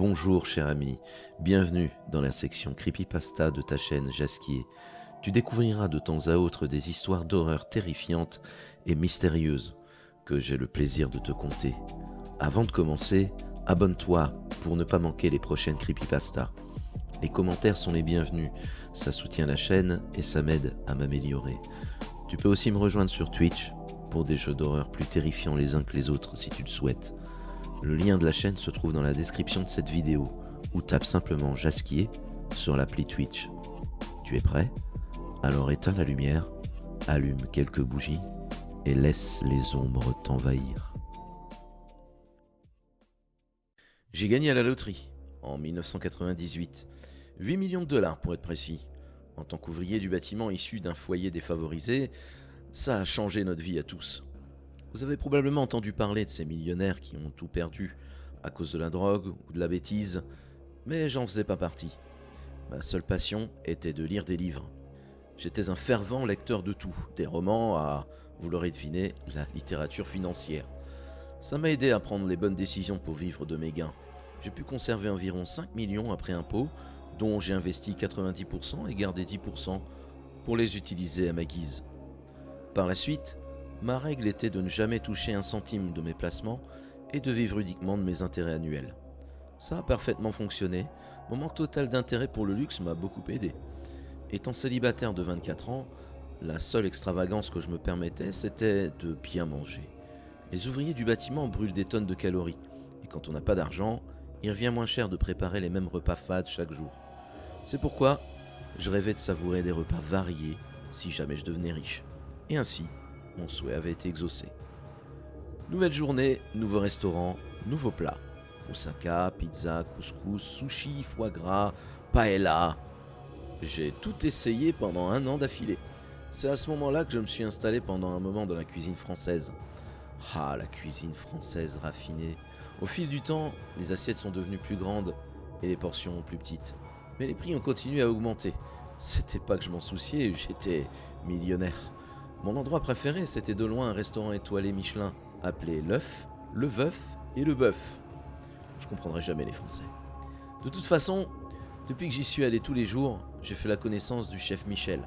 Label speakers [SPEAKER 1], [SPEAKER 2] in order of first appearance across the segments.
[SPEAKER 1] Bonjour cher ami, bienvenue dans la section Creepypasta de ta chaîne Jasquier. Tu découvriras de temps à autre des histoires d'horreur terrifiantes et mystérieuses que j'ai le plaisir de te conter. Avant de commencer, abonne-toi pour ne pas manquer les prochaines Creepypasta. Les commentaires sont les bienvenus, ça soutient la chaîne et ça m'aide à m'améliorer. Tu peux aussi me rejoindre sur Twitch pour des jeux d'horreur plus terrifiants les uns que les autres si tu le souhaites. Le lien de la chaîne se trouve dans la description de cette vidéo ou tape simplement Jasquier sur l'appli Twitch. Tu es prêt? Alors éteins la lumière, allume quelques bougies et laisse les ombres t'envahir. J'ai gagné à la loterie en 1998, 8 millions de dollars pour être précis. En tant qu'ouvrier du bâtiment issu d'un foyer défavorisé, ça a changé notre vie à tous. Vous avez probablement entendu parler de ces millionnaires qui ont tout perdu à cause de la drogue ou de la bêtise, mais j'en faisais pas partie. Ma seule passion était de lire des livres. J'étais un fervent lecteur de tout, des romans à, vous l'aurez deviné, la littérature financière. Ça m'a aidé à prendre les bonnes décisions pour vivre de mes gains. J'ai pu conserver environ 5 millions après impôts, dont j'ai investi 90% et gardé 10% pour les utiliser à ma guise. Par la suite, ma règle était de ne jamais toucher un centime de mes placements et de vivre uniquement de mes intérêts annuels. Ça a parfaitement fonctionné, mon manque total d'intérêt pour le luxe m'a beaucoup aidé. Étant célibataire de 24 ans, la seule extravagance que je me permettais, c'était de bien manger. Les ouvriers du bâtiment brûlent des tonnes de calories, et quand on n'a pas d'argent, il revient moins cher de préparer les mêmes repas fades chaque jour. C'est pourquoi je rêvais de savourer des repas variés si jamais je devenais riche. Et ainsi, mon souhait avait été exaucé. Nouvelle journée, nouveau restaurant, nouveaux plats. Moussaka, pizza, couscous, sushi, foie gras, paella. J'ai tout essayé pendant 1 an d'affilée. C'est à ce moment-là que je me suis installé pendant un moment dans la cuisine française. Ah, la cuisine française raffinée. Au fil du temps, les assiettes sont devenues plus grandes et les portions plus petites. Mais les prix ont continué à augmenter. C'était pas que je m'en souciais, j'étais millionnaire. Mon endroit préféré, c'était de loin un restaurant étoilé Michelin, appelé l'œuf, le veuf et le bœuf. Je comprendrai jamais les Français. De toute façon, depuis que j'y suis allé tous les jours, j'ai fait la connaissance du chef Michel.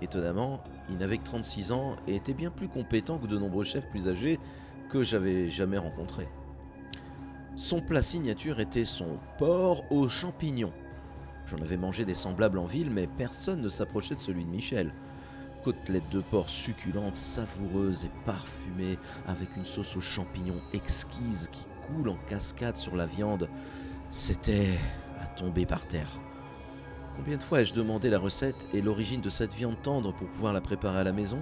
[SPEAKER 1] Étonnamment, il n'avait que 36 ans et était bien plus compétent que de nombreux chefs plus âgés que j'avais jamais rencontrés. Son plat signature était son porc aux champignons. J'en avais mangé des semblables en ville, mais personne ne s'approchait de celui de Michel. Côtelettes de porc succulentes, savoureuses et parfumées, avec une sauce aux champignons exquise qui coule en cascade sur la viande. C'était à tomber par terre. Combien de fois ai-je demandé la recette et l'origine de cette viande tendre pour pouvoir la préparer à la maison?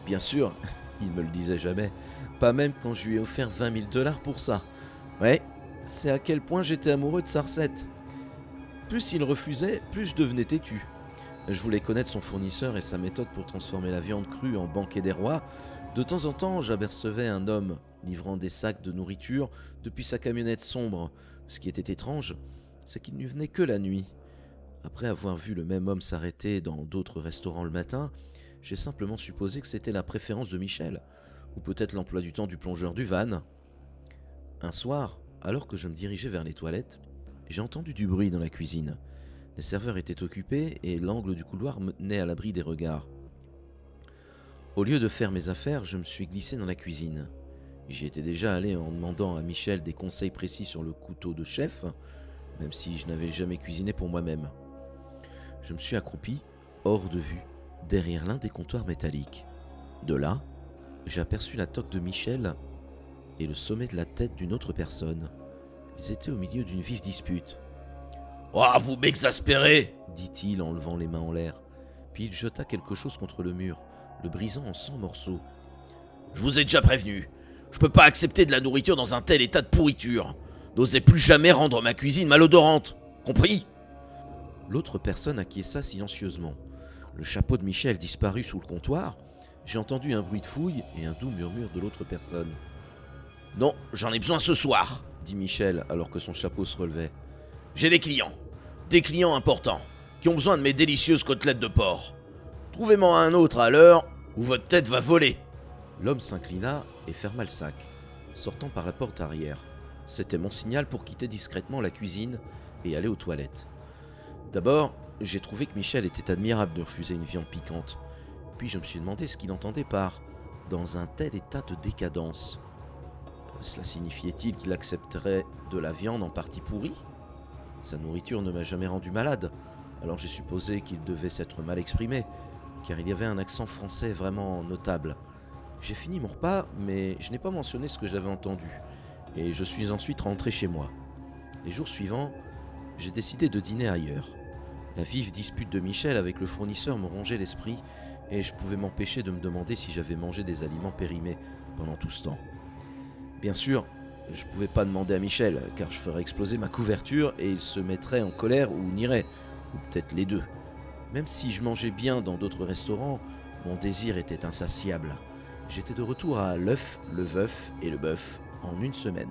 [SPEAKER 1] Bien sûr, il me le disait jamais, pas même quand je lui ai offert 20 000 dollars pour ça. Ouais, c'est à quel point j'étais amoureux de sa recette. Plus il refusait, plus je devenais têtu. Je voulais connaître son fournisseur et sa méthode pour transformer la viande crue en banquet des rois. De temps en temps, j'apercevais un homme livrant des sacs de nourriture depuis sa camionnette sombre. Ce qui était étrange, c'est qu'il ne venait que la nuit. Après avoir vu le même homme s'arrêter dans d'autres restaurants le matin, j'ai simplement supposé que c'était la préférence de Michel, ou peut-être l'emploi du temps du plongeur du van. Un soir, alors que je me dirigeais vers les toilettes, j'ai entendu du bruit dans la cuisine. Les serveurs étaient occupés et l'angle du couloir me tenait à l'abri des regards. Au lieu de faire mes affaires, je me suis glissé dans la cuisine. J'y étais déjà allé en demandant à Michel des conseils précis sur le couteau de chef, même si je n'avais jamais cuisiné pour moi-même. Je me suis accroupi, hors de vue, derrière l'un des comptoirs métalliques. De là, j'ai aperçu la toque de Michel et le sommet de la tête d'une autre personne. Ils étaient au milieu d'une vive dispute. « Oh, vous m'exaspérez !» dit-il en levant les mains en l'air. Puis il jeta quelque chose contre le mur, le brisant en 100 morceaux. « Je vous ai déjà prévenu, je peux pas accepter de la nourriture dans un tel état de pourriture. N'osez plus jamais rendre ma cuisine malodorante, compris ?» L'autre personne acquiesça silencieusement. Le chapeau de Michel disparut sous le comptoir. J'ai entendu un bruit de fouille et un doux murmure de l'autre personne. « Non, j'en ai besoin ce soir !» dit Michel alors que son chapeau se relevait. « J'ai des clients importants, qui ont besoin de mes délicieuses côtelettes de porc. Trouvez-moi un autre à l'heure ou votre tête va voler. » L'homme s'inclina et ferma le sac, sortant par la porte arrière. C'était mon signal pour quitter discrètement la cuisine et aller aux toilettes. D'abord, j'ai trouvé que Michel était admirable de refuser une viande piquante. Puis je me suis demandé ce qu'il entendait par dans un tel état de décadence. Cela signifiait-il qu'il accepterait de la viande en partie pourrie? Sa nourriture ne m'a jamais rendu malade, alors j'ai supposé qu'il devait s'être mal exprimé, car il y avait un accent français vraiment notable. J'ai fini mon repas, mais je n'ai pas mentionné ce que j'avais entendu, et je suis ensuite rentré chez moi. Les jours suivants, j'ai décidé de dîner ailleurs. La vive dispute de Michel avec le fournisseur me rongeait l'esprit, et je pouvais m'empêcher de me demander si j'avais mangé des aliments périmés pendant tout ce temps. Bien sûr, je ne pouvais pas demander à Michel, car je ferais exploser ma couverture et il se mettrait en colère ou nierait, ou peut-être les deux. Même si je mangeais bien dans d'autres restaurants, mon désir était insatiable. J'étais de retour à l'œuf, le veuf et le bœuf en une semaine.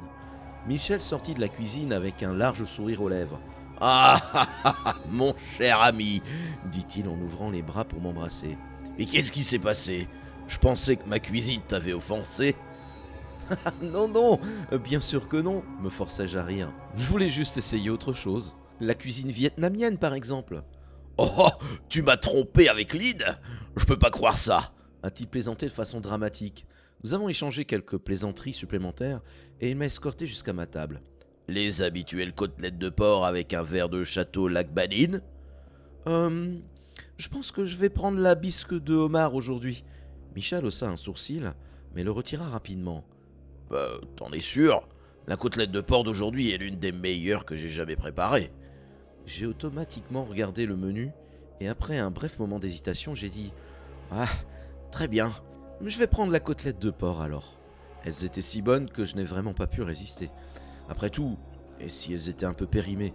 [SPEAKER 1] Michel sortit de la cuisine avec un large sourire aux lèvres. Ah, ah, ah, ah, mon cher ami, dit-il en ouvrant les bras pour m'embrasser. Et qu'est-ce qui s'est passé? Je pensais que ma cuisine t'avait offensé. Non, non, bien sûr que non, me forçai-je à rire. Je voulais juste essayer autre chose. La cuisine vietnamienne, par exemple. Oh, tu m'as trompé avec Lynn? Je peux pas croire ça, a-t-il plaisanté de façon dramatique. Nous avons échangé quelques plaisanteries supplémentaires et il m'a escorté jusqu'à ma table. Les habituelles côtelettes de porc avec un verre de château Lac-Banine? Je pense que je vais prendre la bisque de homard aujourd'hui. Michel haussa un sourcil, mais le retira rapidement. T'en es sûr? La côtelette de porc d'aujourd'hui est l'une des meilleures que j'ai jamais préparées. J'ai automatiquement regardé le menu et après un bref moment d'hésitation, j'ai dit « Ah, très bien, je vais prendre la côtelette de porc alors. » Elles étaient si bonnes que je n'ai vraiment pas pu résister. Après tout, et si elles étaient un peu périmées,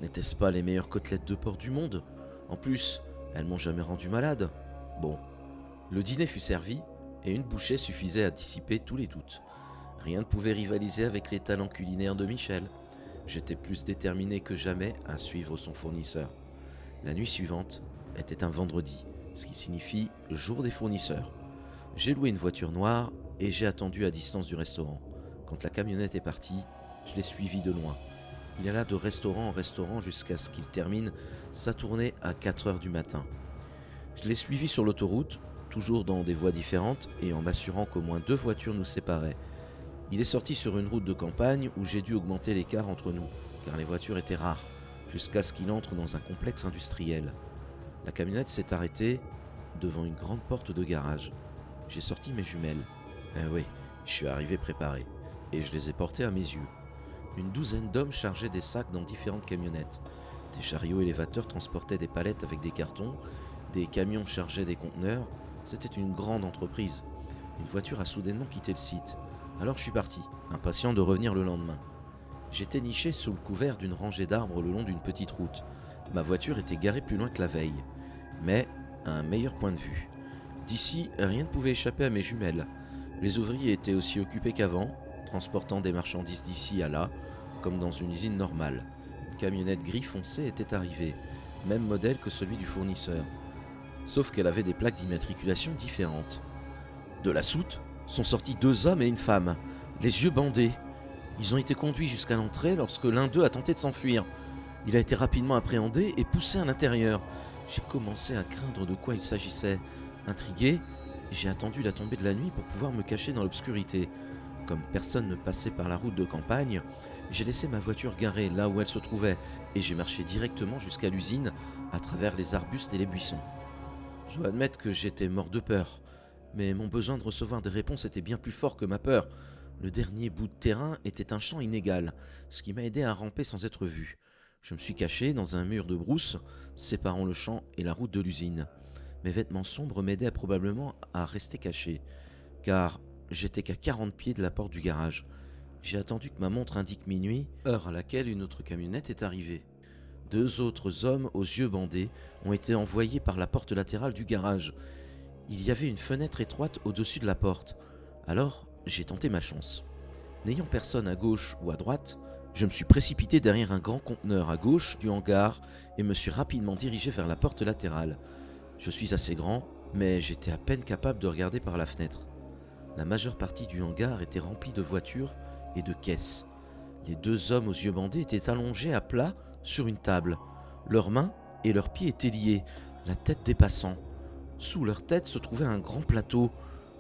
[SPEAKER 1] n'étaient-ce pas les meilleures côtelettes de porc du monde? En plus, elles m'ont jamais rendu malade. Bon, le dîner fut servi et une bouchée suffisait à dissiper tous les doutes. Rien ne pouvait rivaliser avec les talents culinaires de Michel. J'étais plus déterminé que jamais à suivre son fournisseur. La nuit suivante était un vendredi, ce qui signifie jour des fournisseurs. J'ai loué une voiture noire et j'ai attendu à distance du restaurant. Quand la camionnette est partie, je l'ai suivi de loin. Il alla de restaurant en restaurant jusqu'à ce qu'il termine sa tournée à 4 heures du matin. Je l'ai suivi sur l'autoroute, toujours dans des voies différentes et en m'assurant qu'au moins 2 voitures nous séparaient. Il est sorti sur une route de campagne où j'ai dû augmenter l'écart entre nous, car les voitures étaient rares, jusqu'à ce qu'il entre dans un complexe industriel. La camionnette s'est arrêtée devant une grande porte de garage. J'ai sorti mes jumelles. Oui, je suis arrivé préparé, et je les ai portées à mes yeux. Une douzaine d'hommes chargeaient des sacs dans différentes camionnettes. Des chariots élévateurs transportaient des palettes avec des cartons, des camions chargeaient des conteneurs. C'était une grande entreprise. Une voiture a soudainement quitté le site. Alors je suis parti, impatient de revenir le lendemain. J'étais niché sous le couvert d'une rangée d'arbres le long d'une petite route. Ma voiture était garée plus loin que la veille, mais à un meilleur point de vue. D'ici, rien ne pouvait échapper à mes jumelles. Les ouvriers étaient aussi occupés qu'avant, transportant des marchandises d'ici à là, comme dans une usine normale. Une camionnette gris foncé était arrivée, même modèle que celui du fournisseur. Sauf qu'elle avait des plaques d'immatriculation différentes. De la soute sont sortis 2 hommes et une femme, les yeux bandés. Ils ont été conduits jusqu'à l'entrée lorsque l'un d'eux a tenté de s'enfuir. Il a été rapidement appréhendé et poussé à l'intérieur. J'ai commencé à craindre de quoi il s'agissait. Intrigué, j'ai attendu la tombée de la nuit pour pouvoir me cacher dans l'obscurité. Comme personne ne passait par la route de campagne, j'ai laissé ma voiture garée là où elle se trouvait et j'ai marché directement jusqu'à l'usine à travers les arbustes et les buissons. Je dois admettre que j'étais mort de peur, mais mon besoin de recevoir des réponses était bien plus fort que ma peur. Le dernier bout de terrain était un champ inégal, ce qui m'a aidé à ramper sans être vu. Je me suis caché dans un mur de brousse, séparant le champ et la route de l'usine. Mes vêtements sombres m'aidaient probablement à rester caché, car j'étais qu'à 40 pieds de la porte du garage. J'ai attendu que ma montre indique minuit, heure à laquelle une autre camionnette est arrivée. 2 autres hommes aux yeux bandés ont été envoyés par la porte latérale du garage. Il y avait une fenêtre étroite au-dessus de la porte. Alors, j'ai tenté ma chance. N'ayant personne à gauche ou à droite, je me suis précipité derrière un grand conteneur à gauche du hangar et me suis rapidement dirigé vers la porte latérale. Je suis assez grand, mais j'étais à peine capable de regarder par la fenêtre. La majeure partie du hangar était remplie de voitures et de caisses. Les 2 hommes aux yeux bandés étaient allongés à plat sur une table. Leurs mains et leurs pieds étaient liés, la tête dépassant. Sous leur tête se trouvait un grand plateau.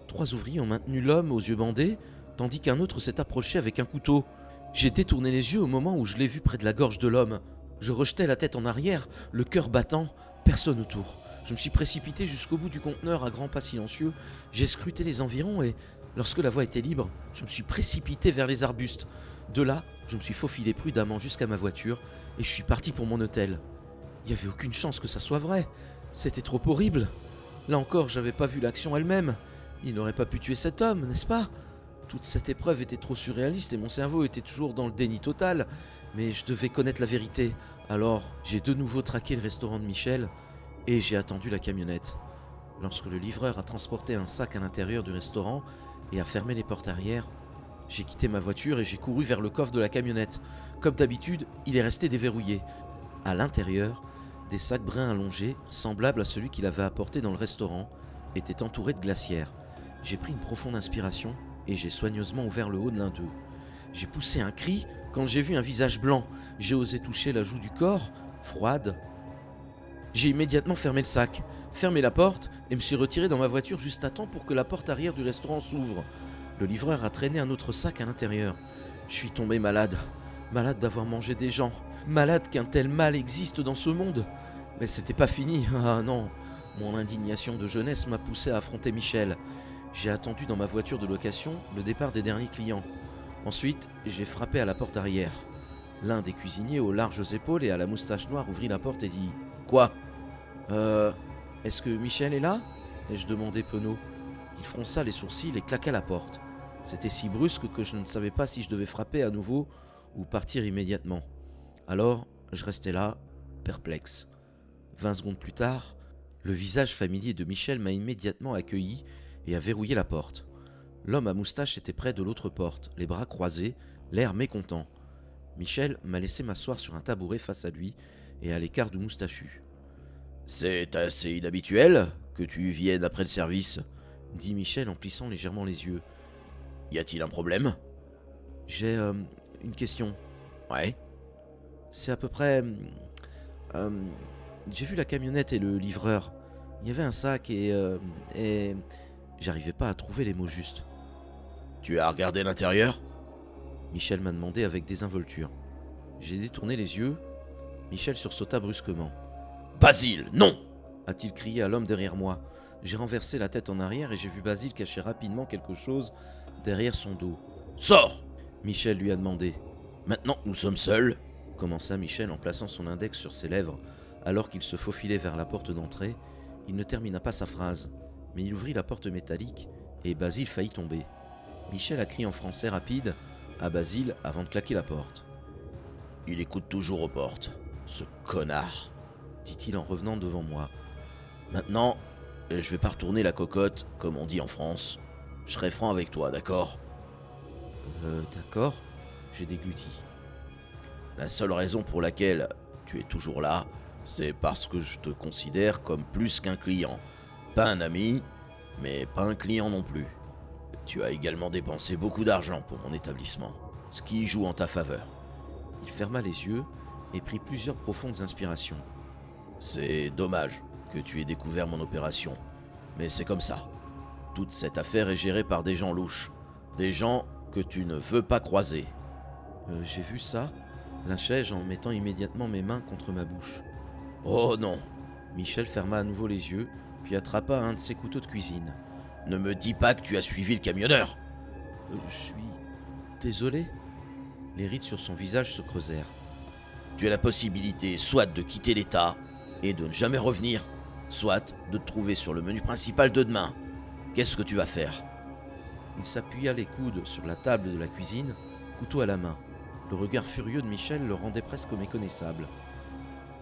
[SPEAKER 1] 3 ouvriers ont maintenu l'homme aux yeux bandés, tandis qu'un autre s'est approché avec un couteau. J'ai détourné les yeux au moment où je l'ai vu près de la gorge de l'homme. Je rejetai la tête en arrière, le cœur battant, personne autour. Je me suis précipité jusqu'au bout du conteneur à grands pas silencieux. J'ai scruté les environs et, lorsque la voie était libre, je me suis précipité vers les arbustes. De là, je me suis faufilé prudemment jusqu'à ma voiture et je suis parti pour mon hôtel. Il n'y avait aucune chance que ça soit vrai. C'était trop horrible. Là encore, j'avais pas vu l'action elle-même. Il n'aurait pas pu tuer cet homme, n'est-ce pas? Toute cette épreuve était trop surréaliste et mon cerveau était toujours dans le déni total. Mais je devais connaître la vérité. Alors, j'ai de nouveau traqué le restaurant de Michel et j'ai attendu la camionnette. Lorsque le livreur a transporté un sac à l'intérieur du restaurant et a fermé les portes arrière, j'ai quitté ma voiture et j'ai couru vers le coffre de la camionnette. Comme d'habitude, il est resté déverrouillé. À l'intérieur, des sacs bruns allongés, semblables à celui qu'il avait apporté dans le restaurant, étaient entourés de glacières. J'ai pris une profonde inspiration et j'ai soigneusement ouvert le haut de l'un d'eux. J'ai poussé un cri quand j'ai vu un visage blanc. J'ai osé toucher la joue du corps, froide. J'ai immédiatement fermé le sac, fermé la porte et me suis retiré dans ma voiture juste à temps pour que la porte arrière du restaurant s'ouvre. Le livreur a traîné un autre sac à l'intérieur. Je suis tombé malade. Malade d'avoir mangé des gens. Malade qu'un tel mal existe dans ce monde. Mais c'était pas fini. Ah non. Mon indignation de jeunesse m'a poussé à affronter Michel. J'ai attendu dans ma voiture de location le départ des derniers clients. Ensuite, j'ai frappé à la porte arrière. L'un des cuisiniers aux larges épaules et à la moustache noire ouvrit la porte et dit « Quoi ? Est-ce que Michel est là ?» ai-je demandé penaud. Il fronça les sourcils et claqua la porte. C'était si brusque que je ne savais pas si je devais frapper à nouveau ou partir immédiatement. Alors, je restais là, perplexe. 20 secondes plus tard, le visage familier de Michel m'a immédiatement accueilli et a verrouillé la porte. L'homme à moustache était près de l'autre porte, les bras croisés, l'air mécontent. Michel m'a laissé m'asseoir sur un tabouret face à lui et à l'écart du moustachu. « C'est assez inhabituel que tu viennes après le service », dit Michel en plissant légèrement les yeux. « Y a-t-il un problème ?»« J'ai une question. »« Ouais. » « C'est à peu près... j'ai vu la camionnette et le livreur. Il y avait un sac et... J'arrivais pas à trouver les mots justes. « Tu as regardé l'intérieur ?» Michel m'a demandé avec désinvolture. J'ai détourné les yeux. Michel sursauta brusquement. « Basile, non !» a-t-il crié à l'homme derrière moi. J'ai renversé la tête en arrière et j'ai vu Basile cacher rapidement quelque chose derrière son dos. « Sors !» Michel lui a demandé. « Maintenant que nous sommes seuls !» commença Michel en plaçant son index sur ses lèvres alors qu'il se faufilait vers la porte d'entrée. Il ne termina pas sa phrase, mais il ouvrit la porte métallique et Basile faillit tomber. Michel a crié en français rapide à Basile avant de claquer la porte. « Il écoute toujours aux portes, ce connard !» dit-il en revenant devant moi. « Maintenant, je vais pas retourner la cocotte, comme on dit en France. Je serai franc avec toi, d'accord ?»« D'accord, » j'ai dégluti. « La seule raison pour laquelle tu es toujours là, c'est parce que je te considère comme plus qu'un client. Pas un ami, mais pas un client non plus. Tu as également dépensé beaucoup d'argent pour mon établissement, ce qui joue en ta faveur. » Il ferma les yeux et prit plusieurs profondes inspirations. « C'est dommage que tu aies découvert mon opération, mais c'est comme ça. Toute cette affaire est gérée par des gens louches, des gens que tu ne veux pas croiser. » J'ai vu ça, lâchai-je en mettant immédiatement mes mains contre ma bouche. « Oh non !» Michel ferma à nouveau les yeux, puis attrapa un de ses couteaux de cuisine. « Ne me dis pas que tu as suivi le camionneur !»« Je suis... désolé ?» Les rides sur son visage se creusèrent. « Tu as la possibilité soit de quitter l'État et de ne jamais revenir, soit de te trouver sur le menu principal de demain. Qu'est-ce que tu vas faire ?» Il s'appuya les coudes sur la table de la cuisine, couteau à la main. Le regard furieux de Michel le rendait presque méconnaissable.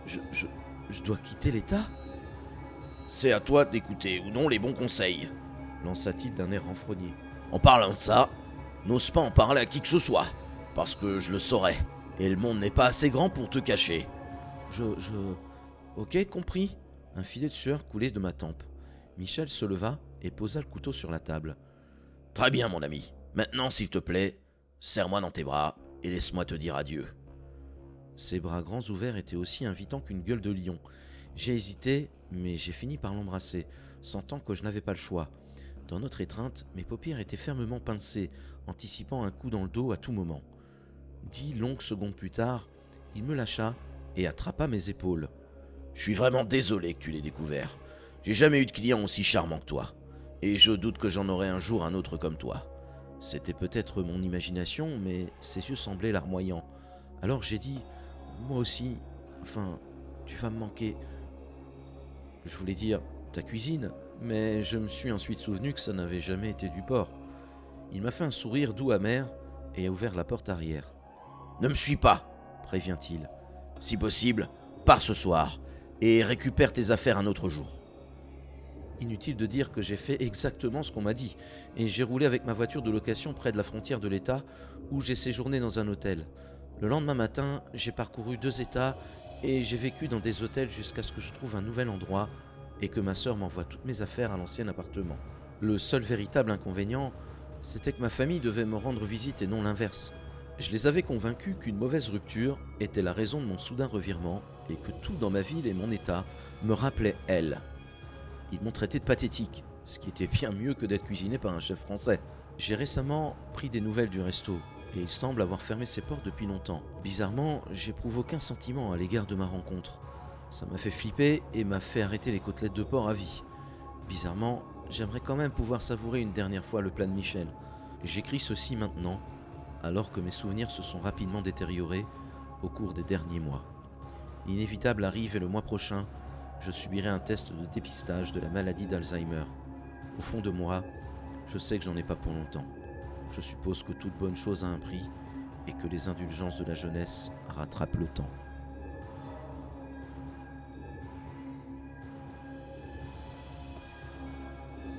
[SPEAKER 1] Je dois quitter l'État ? C'est à toi d'écouter ou non les bons conseils, lança-t-il d'un air renfrogné. En parlant de ça, n'ose pas en parler à qui que ce soit, parce que je le saurais, et le monde n'est pas assez grand pour te cacher. Ok, compris. Un filet de sueur coulait de ma tempe. Michel se leva et posa le couteau sur la table. Très bien, mon ami. Maintenant, s'il te plaît, serre-moi dans tes bras et laisse-moi te dire adieu. » Ses bras grands ouverts étaient aussi invitants qu'une gueule de lion. J'ai hésité, mais j'ai fini par l'embrasser, sentant que je n'avais pas le choix. Dans notre étreinte, mes paupières étaient fermement pincées, anticipant un coup dans le dos à tout moment. 10 longues secondes plus tard, il me lâcha et attrapa mes épaules. « Je suis vraiment désolé que tu l'aies découvert. J'ai jamais eu de client aussi charmant que toi. Et je doute que j'en aurai un jour un autre comme toi. » C'était peut-être mon imagination, mais ses yeux semblaient larmoyants. Alors j'ai dit « Moi aussi, enfin, tu vas me manquer. » Je voulais dire « Ta cuisine », mais je me suis ensuite souvenu que ça n'avait jamais été du porc. Il m'a fait un sourire doux amer et a ouvert la porte arrière. « Ne me suis pas, prévient-il. Si possible, pars ce soir et récupère tes affaires un autre jour. » Inutile de dire que j'ai fait exactement ce qu'on m'a dit, et j'ai roulé avec ma voiture de location près de la frontière de l'État, où j'ai séjourné dans un hôtel. Le lendemain matin, j'ai parcouru 2 États, et j'ai vécu dans des hôtels jusqu'à ce que je trouve un nouvel endroit, et que ma sœur m'envoie toutes mes affaires à l'ancien appartement. Le seul véritable inconvénient, c'était que ma famille devait me rendre visite et non l'inverse. Je les avais convaincus qu'une mauvaise rupture était la raison de mon soudain revirement, et que tout dans ma ville et mon état me rappelait elle. Ils m'ont traité de pathétique, ce qui était bien mieux que d'être cuisiné par un chef français. J'ai récemment pris des nouvelles du resto, et il semble avoir fermé ses portes depuis longtemps. Bizarrement, j'éprouve aucun sentiment à l'égard de ma rencontre. Ça m'a fait flipper et m'a fait arrêter les côtelettes de porc à vie. Bizarrement, j'aimerais quand même pouvoir savourer une dernière fois le plat de Michel. J'écris ceci maintenant, alors que mes souvenirs se sont rapidement détériorés au cours des derniers mois. L'inévitable arrive et le mois prochain, je subirai un test de dépistage de la maladie d'Alzheimer. Au fond de moi, je sais que j'en ai pas pour longtemps. Je suppose que toute bonne chose a un prix et que les indulgences de la jeunesse rattrapent le temps.